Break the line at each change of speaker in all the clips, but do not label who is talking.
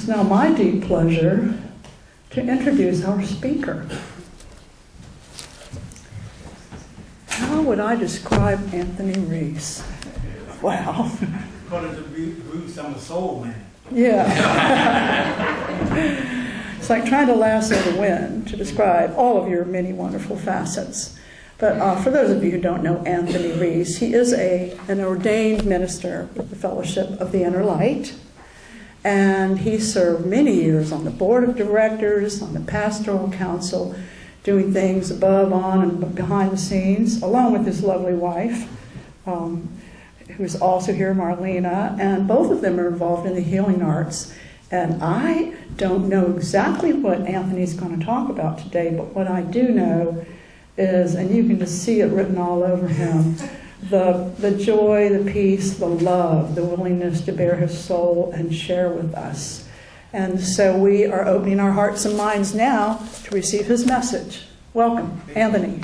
now my deep pleasure to introduce our speaker. How would I describe Anthony Reese? Wow.
According to Bruce, I'm a soul man.
Yeah. It's like trying to lasso the wind to describe all of your many wonderful facets. But for those of you who don't know Anthony Reese, he is an ordained minister with the Fellowship of the Inner Light. And he served many years on the board of directors, on the pastoral council, doing things above, on, and behind the scenes, along with his lovely wife, who's also here, Marlena. And both of them are involved in the healing arts. And I don't know exactly what Anthony's going to talk about today, but what I do know is, and you can just see it written all over him, the joy, the peace, the love, the willingness to bare his soul and share with us. And so we are opening our hearts and minds now to receive his message. Welcome, Anthony.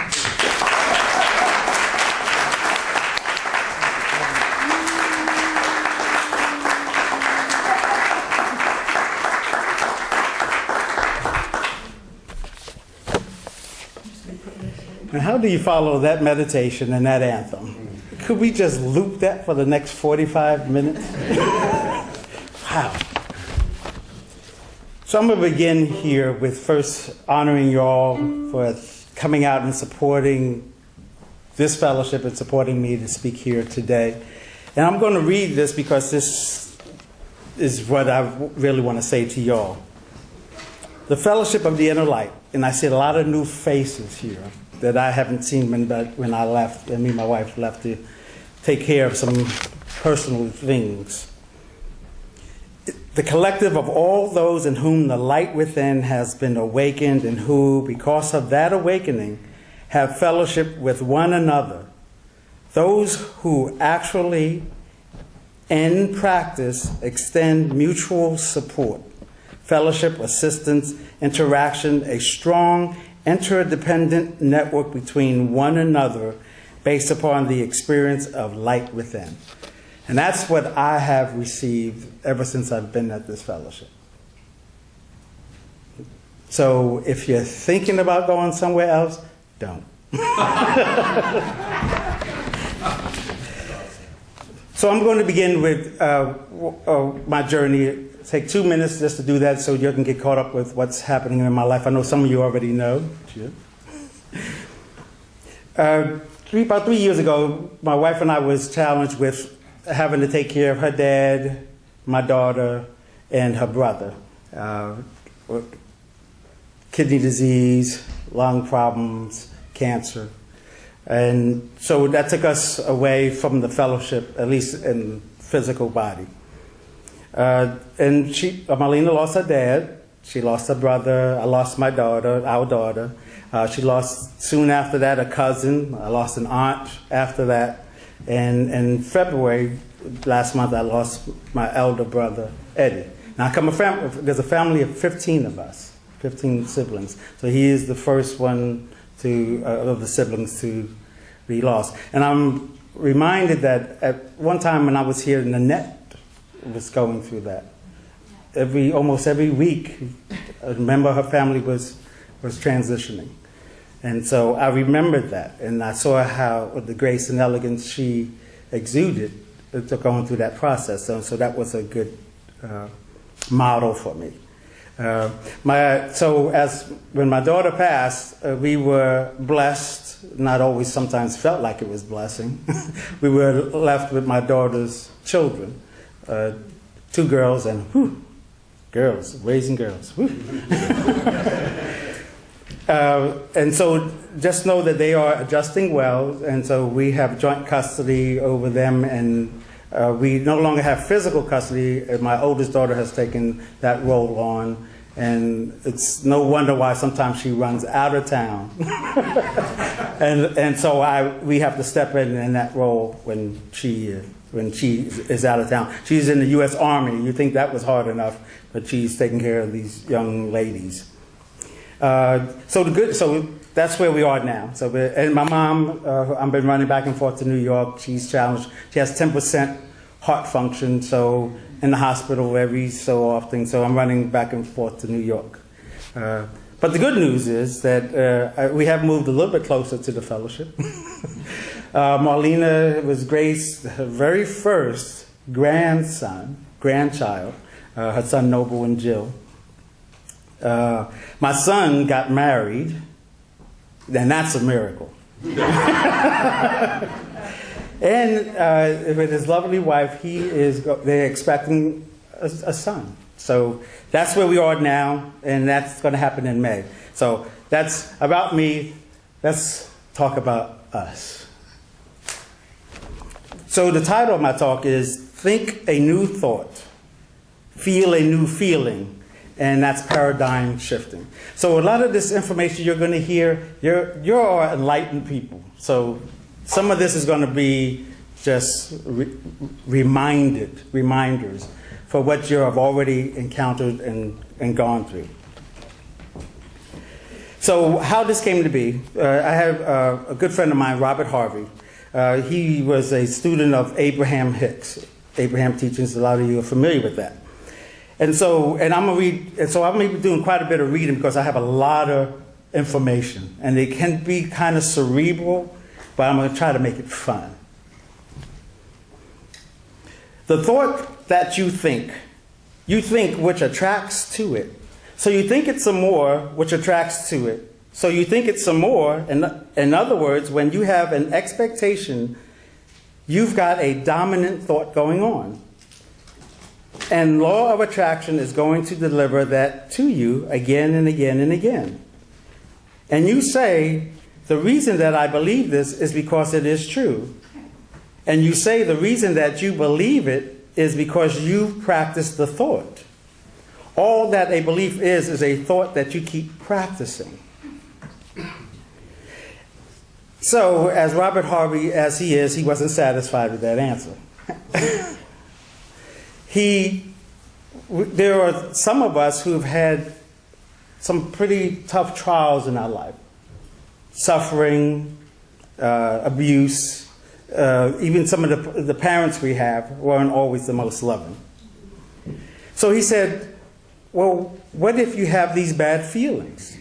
And how do you follow that meditation and that anthem? Could we just loop that for the next 45 minutes? Wow. So I'm going to begin here with first honoring you all for coming out and supporting this fellowship and supporting me to speak here today. And I'm going to read this because this is what I really want to say to y'all. The Fellowship of the Inner Light. And I see a lot of new faces here that I haven't seen when I left, and me and my wife left to take care of some personal things. The collective of all those in whom the light within has been awakened and who, because of that awakening, have fellowship with one another. Those who actually, in practice, extend mutual support, fellowship, assistance, interaction, a strong interdependent network between one another based upon the experience of light within. And that's what I have received ever since I've been at this fellowship. So if you're thinking about going somewhere else, don't. So I'm going to begin with my journey. Take 2 minutes just to do that so you can get caught up with what's happening in my life. I know some of you already know. About 3 years ago, my wife and I was challenged with having to take care of her dad, my daughter, and her brother. Kidney disease, lung problems, cancer. And so that took us away from the fellowship, at least in physical body. And Marlena lost her dad. She lost her brother. I lost my daughter, our daughter. She lost, soon after that, a cousin. I lost an aunt after that. And in February, last month, I lost my elder brother, Eddie. Now, there's a family of 15 of us, 15 siblings. So he is the first one of the siblings to be lost. And I'm reminded that at one time when I was here, Nanette was going through that. Almost every week, a member of her family was transitioning. And so I remembered that, and I saw how the grace and elegance she exuded going through that process. So that was a good model for me. When my daughter passed, we were blessed, not always sometimes felt like it was blessing. We were left with my daughter's children, 2 girls and girls, raising girls. And so just know that they are adjusting well, and so we have joint custody over them, and we no longer have physical custody. My oldest daughter has taken that role on, and it's no wonder why sometimes she runs out of town. and so we have to step in that role when she is out of town. She's in the U.S. Army. You think that was hard enough, but she's taking care of these young ladies. So that's where we are now. And my mom, I've been running back and forth to New York. She's challenged. She has 10% heart function, so in the hospital every so often, so I'm running back and forth to New York. But the good news is that we have moved a little bit closer to the fellowship. Marlena was Grace's very first grandchild, her son Noble and Jill. My son got married, and that's a miracle. And with his lovely wife, they're expecting a son. So that's where we are now, and that's going to happen in May. So that's about me. Let's talk about us. So the title of my talk is Think a New Thought, Feel a New Feeling, and that's paradigm shifting. So a lot of this information you're going to hear, you're enlightened people. So some of this is going to be just reminders for what you have already encountered and gone through. So how this came to be, I have a good friend of mine, Robert Harvey. He was a student of Abraham Hicks. Abraham Teachings, a lot of you are familiar with that. And so I'm going to be doing quite a bit of reading because I have a lot of information. And it can be kind of cerebral, but I'm going to try to make it fun. The thought that you think which attracts to it. So you think it's some more, which attracts to it. So you think it's some more. In other words, when you have an expectation, you've got a dominant thought going on. And law of attraction is going to deliver that to you again and again and again. And you say, the reason that I believe this is because it is true. And you say the reason that you believe it is because you practice the thought. All that a belief is a thought that you keep practicing. So, as Robert Harvey, as he is, he wasn't satisfied with that answer. There are some of us who've had some pretty tough trials in our life. Suffering, abuse, even some of the parents we have weren't always the most loving. So he said, well, what if you have these bad feelings?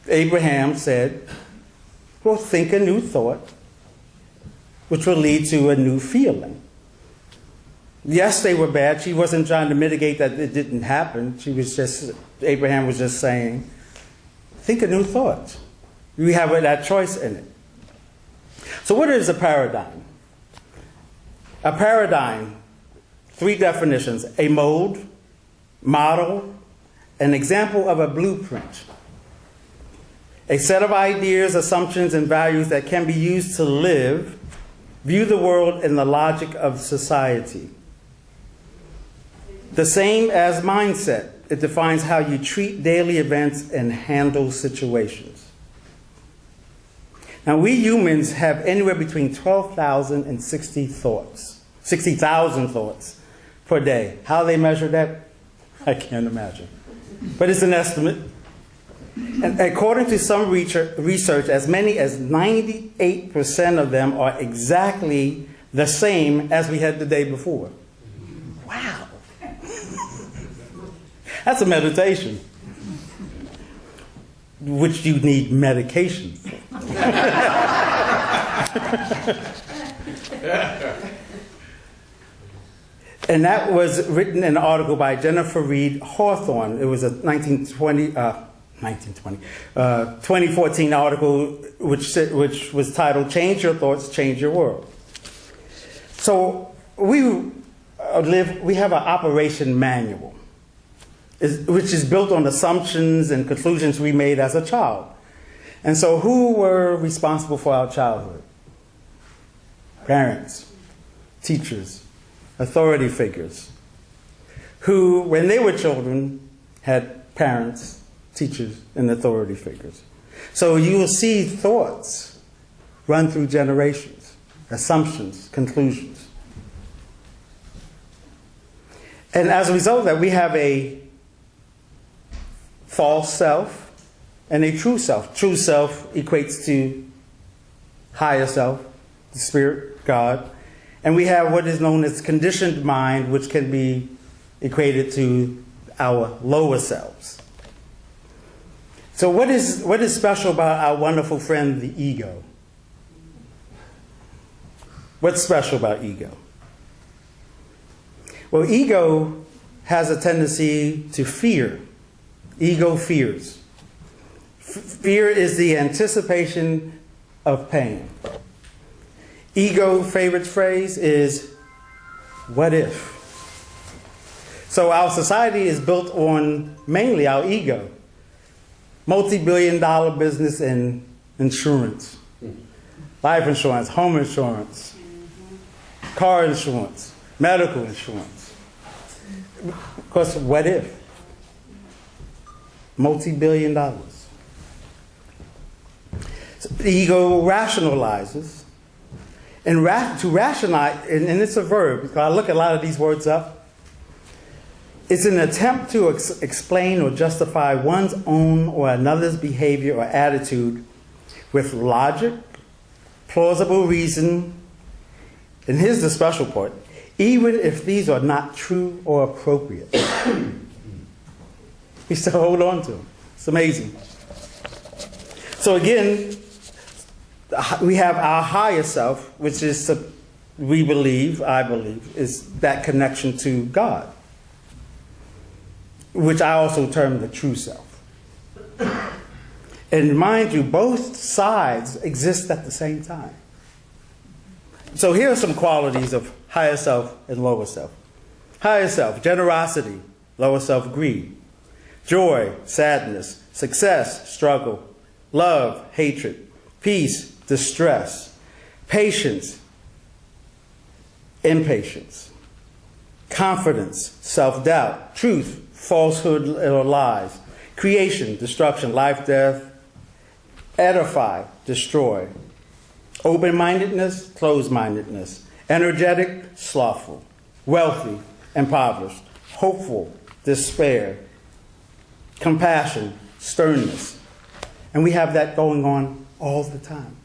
Abraham said, well, think a new thought, which will lead to a new feeling. Yes, they were bad. She wasn't trying to mitigate that it didn't happen. Abraham was just saying, think a new thought. You have that choice in it. So what is a paradigm? A paradigm, 3 definitions: a mode, model, an example of a blueprint. A set of ideas, assumptions, and values that can be used to view the world in the logic of society. The same as mindset. It defines how you treat daily events and handle situations. Now, we humans have anywhere between 12,000 and 60,000 thoughts per day. How they measure that, I can't imagine. But it's an estimate. And according to some research, as many as 98% of them are exactly the same as we had the day before. Wow. That's a meditation, which you need medication for. And that was written in an article by Jennifer Reed Hawthorne. It was a 2014 article which was titled "Change Your Thoughts, Change Your World." So we have an operation manual, which is built on assumptions and conclusions we made as a child. And so who were responsible for our childhood? Parents, teachers, authority figures, who, when they were children, had parents, teachers, and authority figures. So you will see thoughts run through generations, assumptions, conclusions. And as a result of that, we have a false self and a true self. True self equates to higher self. the spirit, God. And we have what is known as conditioned mind, which can be equated to our lower selves. So what is special about our wonderful friend, the ego? What's special about ego? Well, ego has a tendency to fear. Ego fears. Fear is the anticipation of pain. Ego favorite phrase is, what if? So our society is built on mainly our ego. Multi-billion-dollar business in insurance. Life insurance, home insurance, car insurance, medical insurance. Because what if? Multi-billion dollars. So the ego rationalizes. And to rationalize, and it's a verb, because I look a lot of these words up, it's an attempt to explain or justify one's own or another's behavior or attitude with logic, plausible reason, and here's the special part, even if these are not true or appropriate. We still hold on to them. It's amazing. So again, we have our higher self, which is, I believe, is that connection to God, which I also term the true self. And mind you, both sides exist at the same time. So here are some qualities of higher self and lower self. Higher self, generosity. Lower self, greed. Joy, sadness. Success, struggle. Love, hatred. Peace, distress. Patience, impatience. Confidence, self-doubt. Truth, falsehood or lies. Creation, destruction, life, death. Edify, destroy. Open-mindedness, closed-mindedness. Energetic, slothful. Wealthy, impoverished. Hopeful, despair. Compassion, sternness. And we have that going on all the time.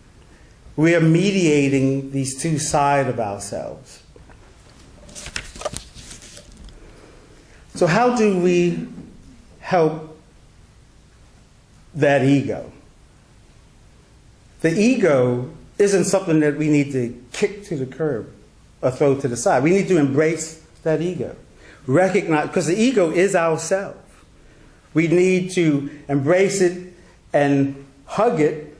We are mediating these two sides of ourselves. So how do we help that ego? The ego isn't something that we need to kick to the curb or throw to the side. We need to embrace that ego. Recognize, because the ego is ourself. We need to embrace it and hug it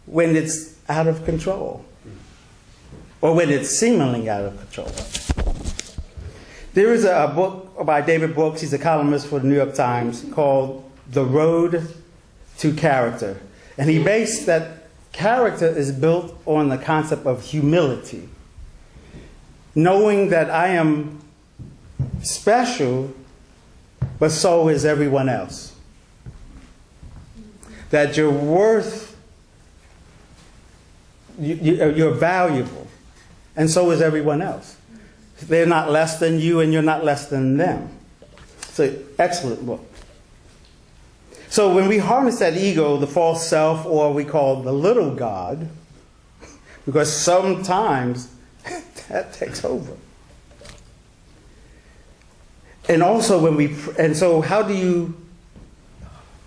when it's out of control, or when it's seemingly out of control. There is a book by David Brooks, he's a columnist for the New York Times, called The Road to Character. And he based that character is built on the concept of humility. Knowing that I am special, but so is everyone else. That you're worth, you're valuable, and so is everyone else. They're not less than you, and you're not less than them. So, excellent book. So when we harness that ego, the false self, or we call the little God, because sometimes that takes over. And also so how do you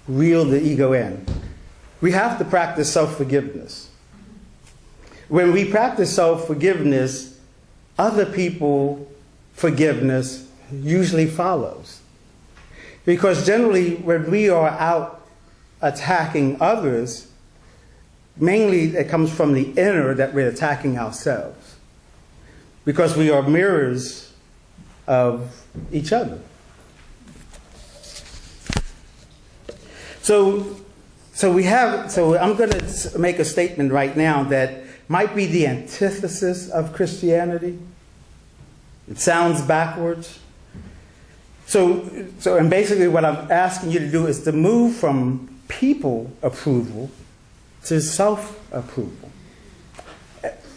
reel the ego in? We have to practice self-forgiveness. When we practice self-forgiveness, other people's forgiveness usually follows. Because generally, when we are out attacking others, mainly it comes from the inner that we're attacking ourselves. Because we are mirrors of each other. So I'm going to make a statement right now that might be the antithesis of Christianity. It sounds backwards. And basically what I'm asking you to do is to move from people approval to self-approval.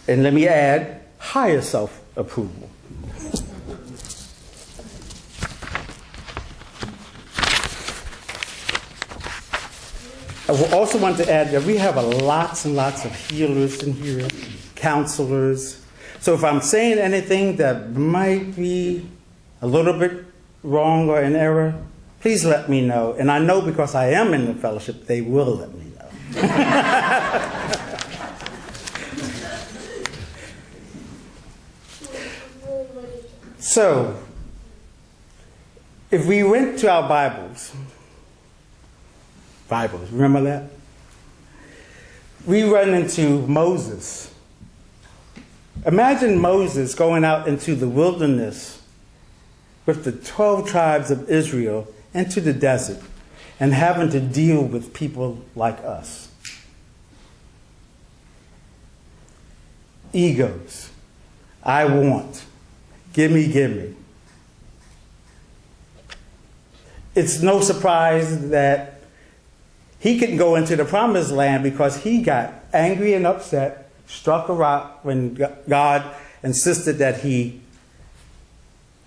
And let me add, higher self-approval. I also want to add that we have lots and lots of healers in here, counselors. So if I'm saying anything that might be a little bit wrong or in error, please let me know. And I know because I am in the fellowship, they will let me know. So, if we went to our Bibles, remember that? We run into Moses. Imagine Moses going out into the wilderness with the 12 tribes of Israel into the desert and having to deal with people like us. Egos. I want. Gimme, gimme. It's no surprise that he couldn't go into the promised land because he got angry and upset, struck a rock when God insisted that he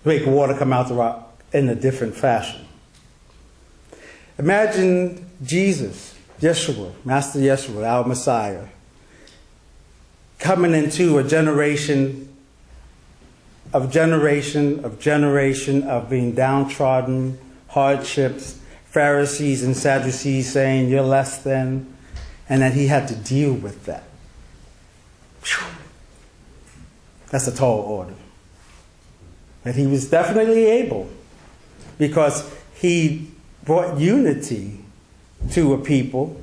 make water come out the rock in a different fashion. Imagine Jesus, Yeshua, Master Yeshua, our Messiah, coming into a generation of being downtrodden, hardships, Pharisees and Sadducees saying you're less than, and that he had to deal with that. That's a tall order. But he was definitely able, because he brought unity to a people,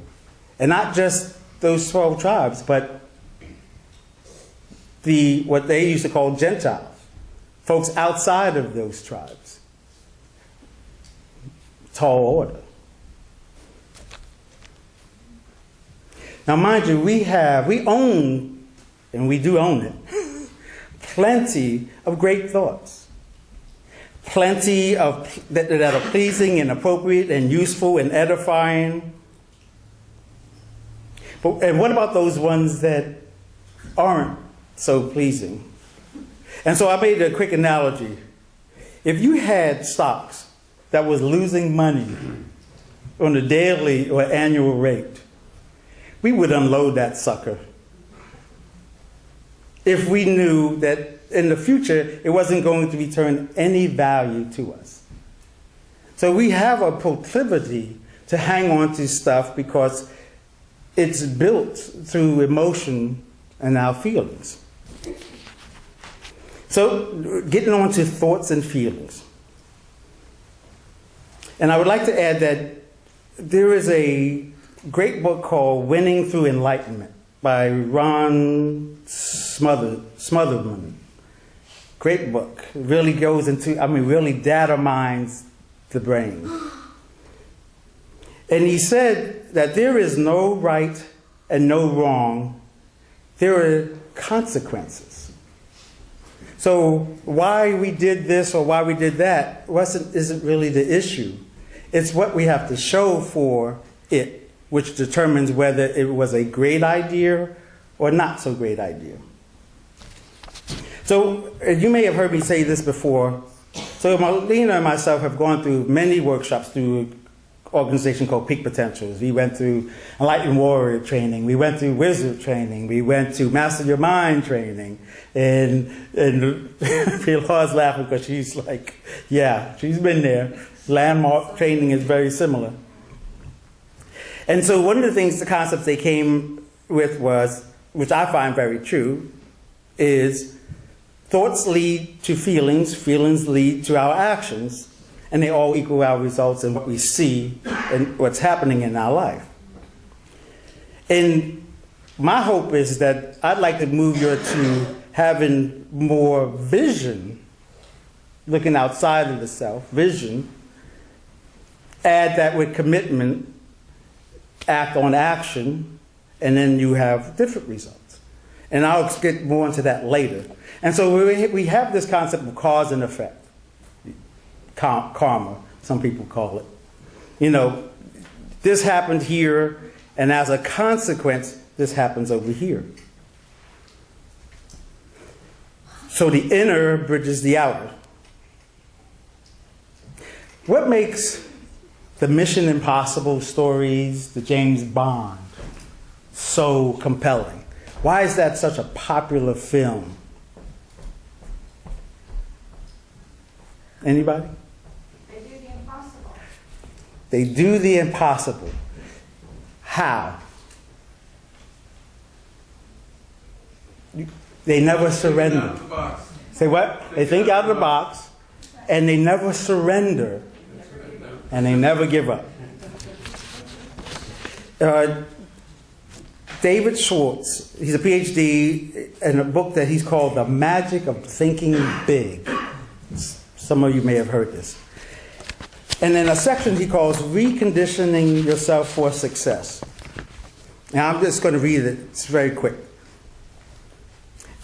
and not just those 12 tribes, but what they used to call Gentiles, folks outside of those tribes. Tall order. Now, mind you, we own, and we do own it, plenty of great thoughts. Plenty of that are pleasing and appropriate and useful and edifying. And what about those ones that aren't so pleasing? And so I made a quick analogy. If you had stocks that was losing money on a daily or annual rate, we would unload that sucker if we knew that in the future it wasn't going to return any value to us. So we have a proclivity to hang on to stuff because it's built through emotion and our feelings. So getting on to thoughts and feelings. And I would like to add that there is a great book called Winning Through Enlightenment by Ron Smotherman. Great book. It really goes into, really data mines the brain. And he said that there is no right and no wrong. There are consequences. So why we did this or why we did that isn't really the issue. It's what we have to show for it, which determines whether it was a great idea or not so great idea. So you may have heard me say this before. So Marlena and myself have gone through many workshops through an organization called Peak Potentials. We went through Enlightened Warrior training. We went through Wizard training. We went to Master Your Mind training. And Pilar's laughing because she's like, yeah, she's been there. Landmark training is very similar. And so one of the things, the concepts they came with was, which I find very true, is thoughts lead to feelings, feelings lead to our actions, and they all equal our results in what we see and what's happening in our life. And my hope is that I'd like to move you to having more vision, looking outside of the self, vision, add that with commitment, act on action, and then you have different results. And I'll get more into that later. And so we have this concept of cause and effect. Karma, some people call it. You know, this happened here, and as a consequence, this happens over here. So the inner bridges the outer. What makes the Mission Impossible stories, the James Bond, so compelling? Why is that such a popular film? Anybody?
They do the impossible.
They do the impossible. How? They never surrender. Say what? They think out of the box, and they never surrender, and they never give up. David Schwartz, he's a PhD in a book that he's called The Magic of Thinking Big. Some of you may have heard this. And in a section he calls Reconditioning Yourself for Success. Now I'm just going to read it. It's very quick.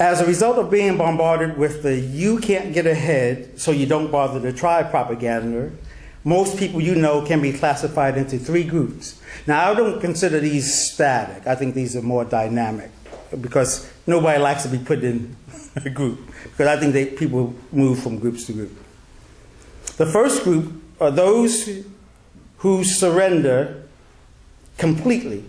As a result of being bombarded with the "you can't get ahead, so you don't bother to try" propaganda, most people you know can be classified into 3 groups. Now, I don't consider these static. I think these are more dynamic because nobody likes to be put in a group, because I think people move from groups to group. The first group are those who surrender completely,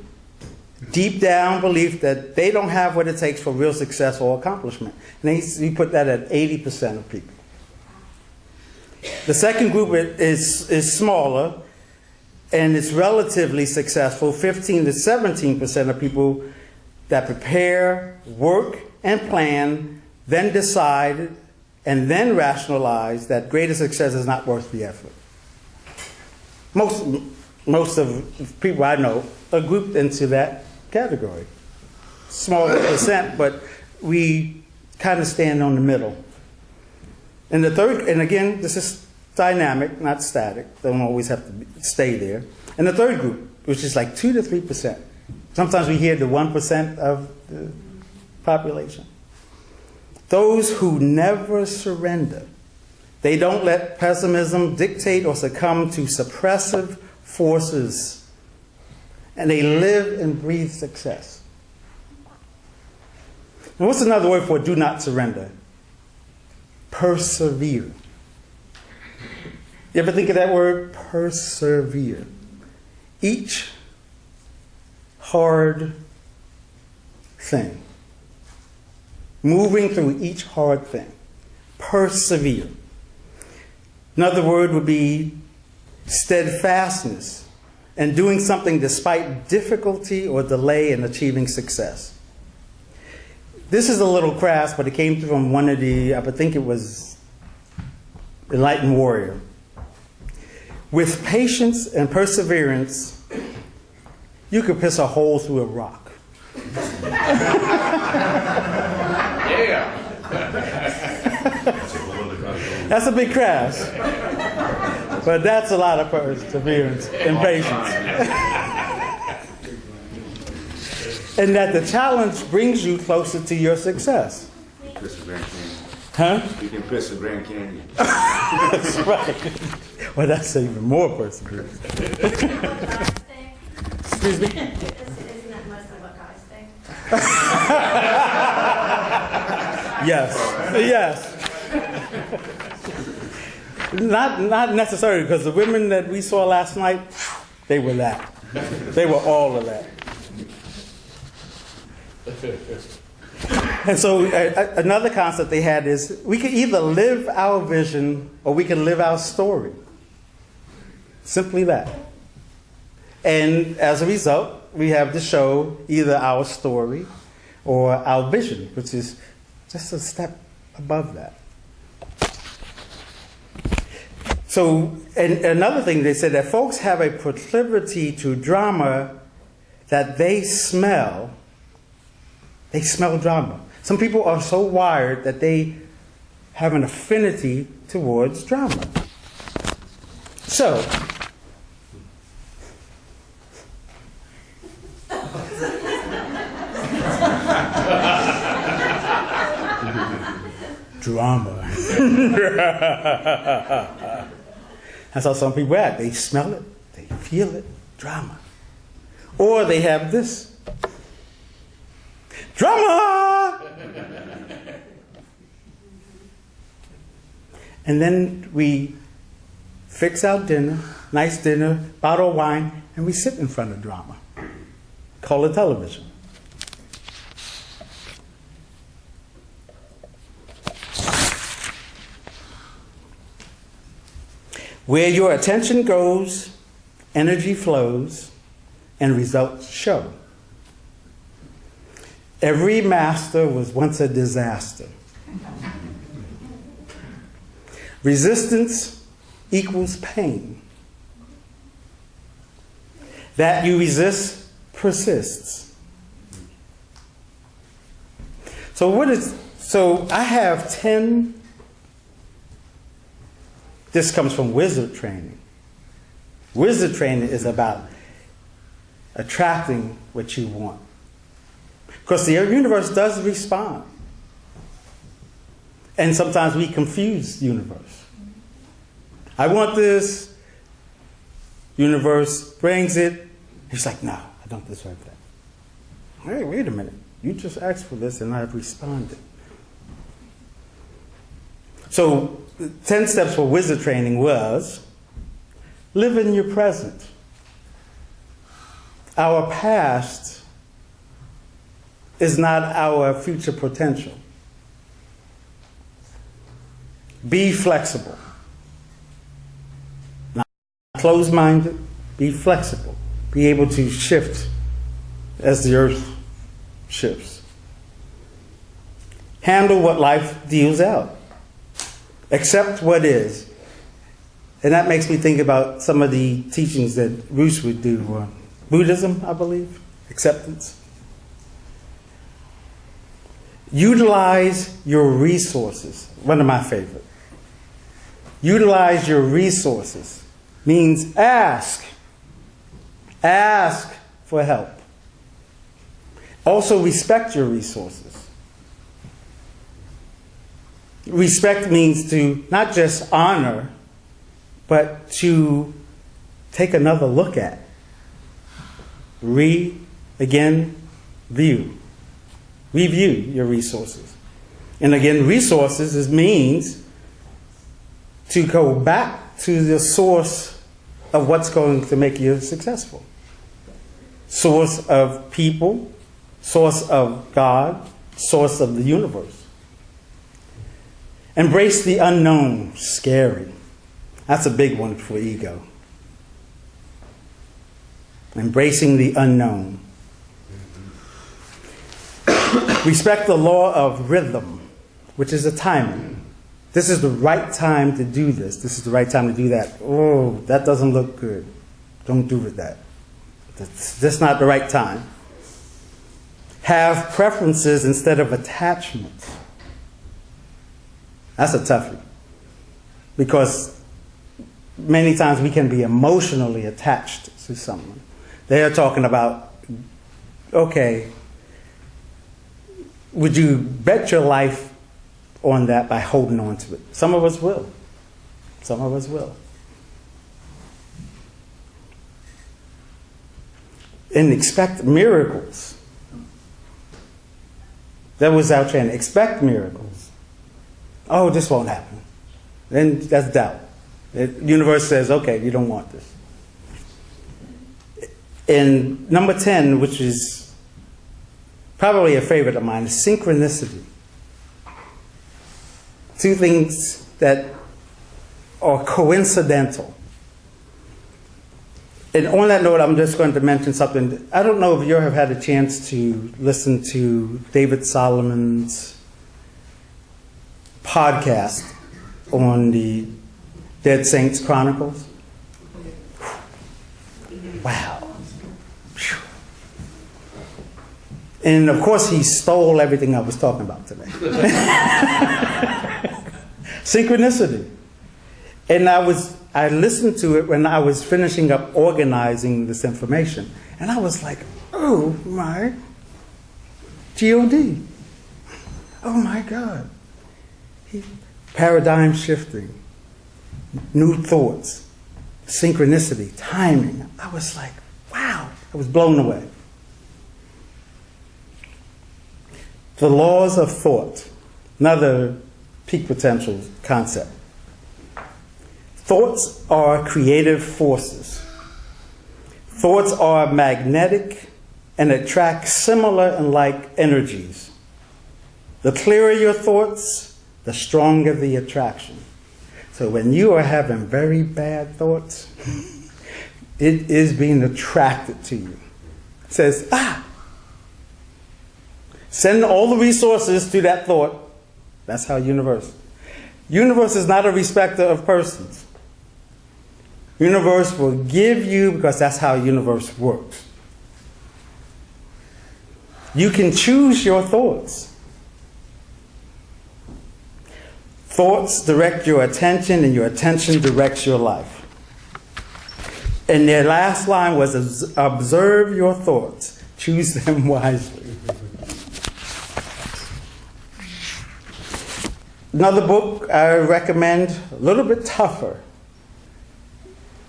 deep down belief that they don't have what it takes for real success or accomplishment. And we put that at 80% of people. The second group is smaller, and it's relatively successful, 15 to 17% of people that prepare, work, and plan, then decide, and then rationalize that greater success is not worth the effort. Most of the people I know are grouped into that category. Smaller percent, but we kind of stand on the middle. And the third, and again, this is dynamic, not static. Don't always have to stay there. And the third group, which is like 2 to 3%. Sometimes we hear the 1% of the population. Those who never surrender. They don't let pessimism dictate or succumb to suppressive forces. And they live and breathe success. Now, what's another word for do not surrender? Persevere. You ever think of that word? Persevere. Each hard thing. Moving through each hard thing. Persevere. Another word would be steadfastness and doing something despite difficulty or delay in achieving success. This is a little crass, but it came from one of I think it was Enlightened Warrior. With patience and perseverance, you could piss a hole through a rock.
Yeah.
That's a bit crass. But that's a lot of perseverance and patience. And that the challenge brings you closer to your success.
Piss the Grand Canyon.
Huh?
You can piss the Grand Canyon.
That's right. Well, that's even more perseverance. Excuse me?
Isn't that mostly what guys think?
Yes. Yes. Not necessarily, because the women that we saw last night, they were that. They were all of that. And so another concept they had is we can either live our vision or we can live our story. Simply that. And as a result, we have to show either our story or our vision, which is just a step above that. So, and another thing they said, that folks have a proclivity to drama that they smell drama. Some people are so wired that they have an affinity towards drama. So, drama. That's how some people act. They smell it, they feel it, drama. Or they have this. Drama! And then we fix our dinner, nice dinner, bottle of wine, and we sit in front of drama. Call it television. Where your attention goes, energy flows, and results show. Every master was once a disaster. Resistance equals pain. That you resist persists. So I have 10. This comes from wizard training. Wizard training is about attracting what you want. Because the universe does respond. And sometimes we confuse the universe. I want this. Universe brings it. He's like, no, I don't deserve that. Hey, wait a minute. You just asked for this and I've responded. So 10 steps for wizard training was live in your present. Our past is not our future potential. Be flexible. Not closed-minded, be flexible. Be able to shift as the earth shifts. Handle what life deals out. Accept what is. And that makes me think about some of the teachings that Reese would do. Buddhism, I believe. Acceptance. Utilize your resources. One of my favorite. Utilize your resources means ask. Ask for help. Also respect your resources. Respect means to not just honor, but to take another look at. Review your resources. And again, resources means to go back to the source of what's going to make you successful. Source of people, source of God, source of the universe. Embrace the unknown, scary. That's a big one for ego. Embracing the unknown. Respect the law of rhythm, which is the timing. This is the right time to do this. This is the right time to do that. Oh, that doesn't look good. Don't do with that. That's not the right time. Have preferences instead of attachments. That's a toughie. Because many times we can be emotionally attached to someone. They are talking about, okay, would you bet your life on that by holding on to it? Some of us will. Some of us will. And expect miracles. That was our training. Expect miracles. Oh, this won't happen. Then that's doubt. The universe says, okay, you don't want this. And number 10, which is probably a favorite of mine, is synchronicity. Two things that are coincidental. And on that note, I'm just going to mention something. I don't know if you have had a chance to listen to David Solomon's podcast on the Dead Saints Chronicles. Wow. And of course, he stole everything I was talking about today. Synchronicity. And I listened to it when I was finishing up organizing this information. And I was like, oh my God. Oh my God. Paradigm shifting. New thoughts. Synchronicity. Timing. I was like, wow. I was blown away. The laws of thought. Another peak potential concept. Thoughts are creative forces. Thoughts are magnetic and attract similar and like energies. The clearer your thoughts, the stronger the attraction. So when you are having very bad thoughts, it is being attracted to you. It says, send all the resources to that thought. That's how universe. Universe is not a respecter of persons. Universe will give you, because that's how universe works. You can choose your thoughts. Thoughts direct your attention, and your attention directs your life. And their last line was, observe your thoughts. Choose them wisely. Another book I recommend, a little bit tougher,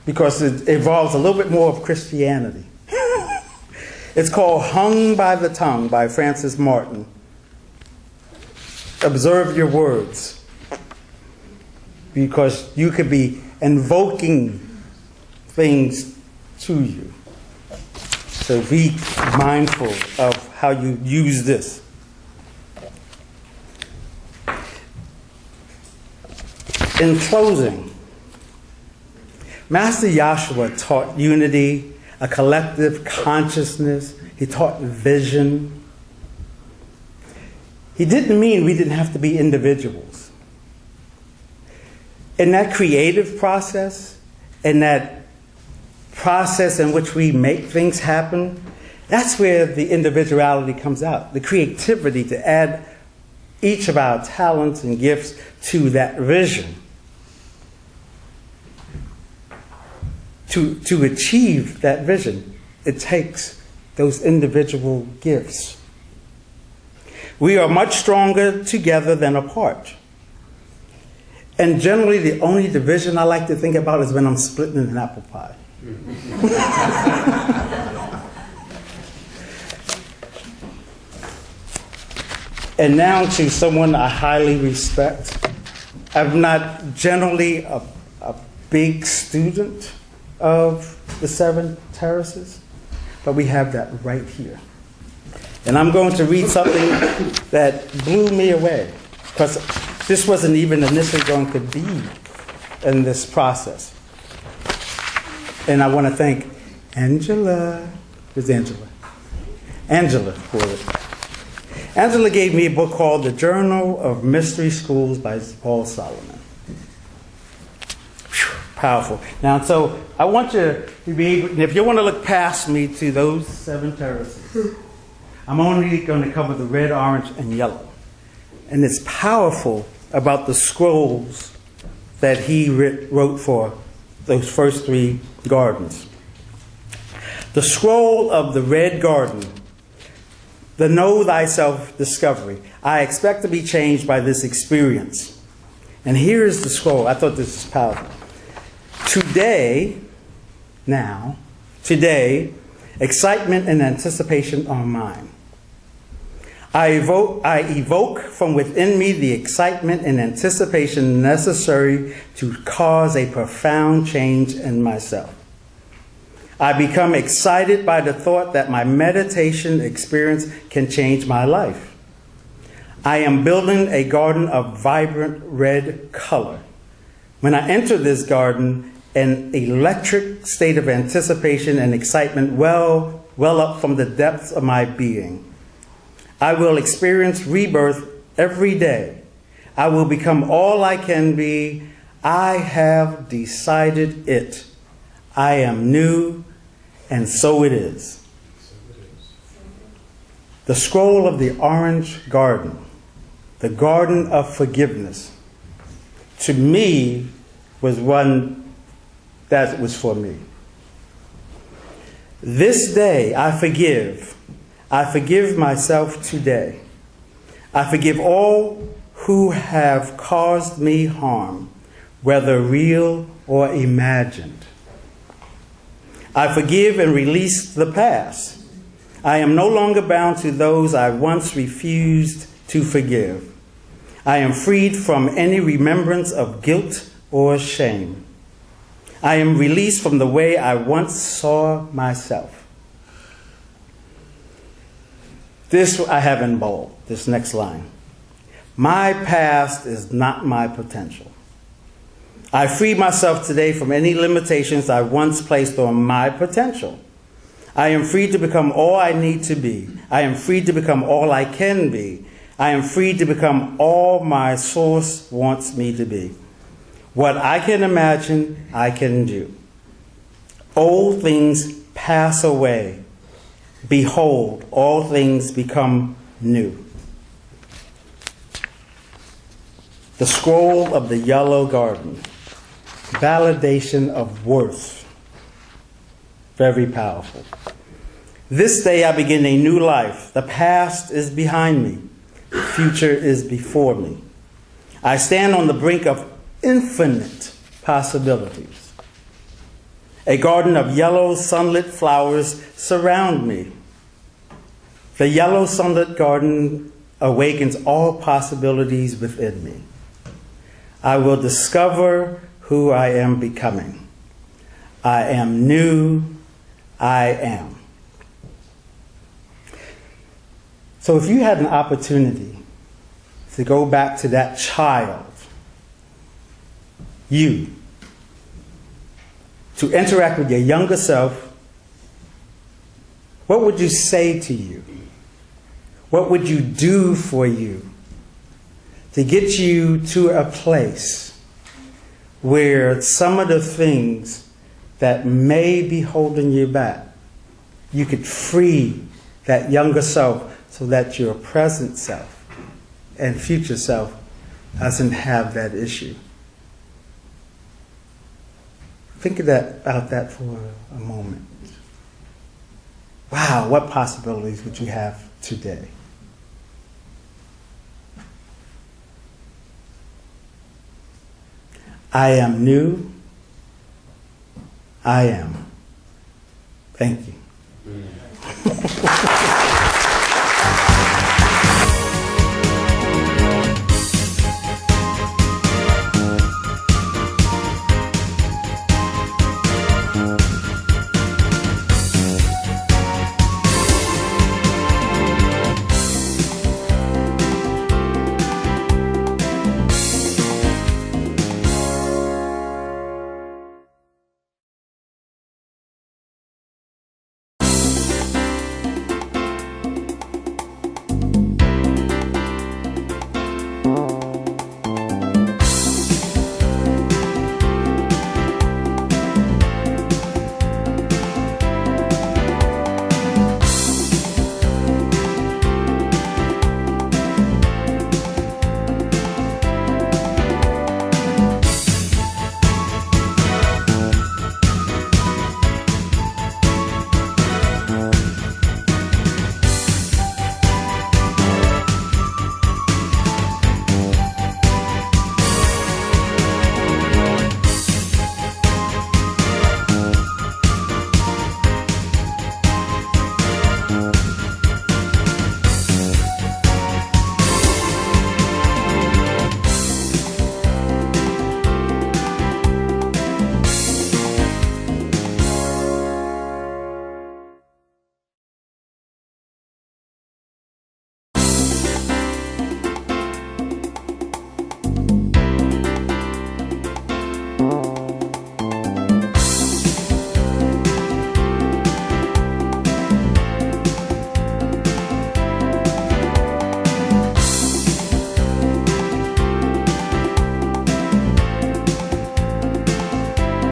because it involves a little bit more of Christianity. It's called Hung by the Tongue by Francis Martin. Observe your words, because you could be invoking things to you. So be mindful of how you use this. In closing, Master Yahshua taught unity, a collective consciousness. He taught vision. He didn't mean we didn't have to be individuals. In that creative process, in that process in which we make things happen, that's where the individuality comes out, the creativity to add each of our talents and gifts to that vision. To achieve that vision, it takes those individual gifts. We are much stronger together than apart. And generally, the only division I like to think about is when I'm splitting an apple pie. And now to someone I highly respect. I'm not generally a big student of the 7 terraces, but we have that right here. And I'm going to read something that blew me away, because this wasn't even initially going to be in this process. And I want to thank Angela. Where's Angela? Angela for it. Angela gave me a book called The Journal of Mystery Schools by Paul Solomon. Powerful. Now, so I want you to be able, if you want to look past me to those 7 terraces, I'm only going to cover the red, orange, and yellow. And it's powerful about the scrolls that he wrote for those first 3 gardens. The scroll of the red garden, the know thyself discovery. I expect to be changed by this experience. And here is the scroll. I thought this was powerful. Today, excitement and anticipation are mine. I evoke from within me the excitement and anticipation necessary to cause a profound change in myself. I become excited by the thought that my meditation experience can change my life. I am building a garden of vibrant red color. When I enter this garden, an electric state of anticipation and excitement well up from the depths of my being. I will experience rebirth every day. I will become all I can be. I have decided it. I am new, and so it is. The scroll of the orange garden, the garden of forgiveness, to me was one that was for me. This day I forgive. I forgive myself today. I forgive all who have caused me harm, whether real or imagined. I forgive and release the past. I am no longer bound to those I once refused to forgive. I am freed from any remembrance of guilt or shame. I am released from the way I once saw myself. This I have in bold, this next line. My past is not my potential. I free myself today from any limitations I once placed on my potential. I am free to become all I need to be. I am free to become all I can be. I am free to become all my source wants me to be. What I can imagine, I can do. Old things pass away. Behold, all things become new. The scroll of the yellow garden. Validation of worth. Very powerful. This day I begin a new life. The past is behind me. The future is before me. I stand on the brink of infinite possibilities. A garden of yellow sunlit flowers surround me. The yellow sunlit garden awakens all possibilities within me. I will discover who I am becoming. I am new. I am. So if you had an opportunity to go back to that child, you, to interact with your younger self, what would you say to you? What would you do for you to get you to a place where some of the things that may be holding you back, you could free that younger self so that your present self and future self doesn't have that issue? Think about that for a moment. Wow, what possibilities would you have today? I am new. I am. Thank you.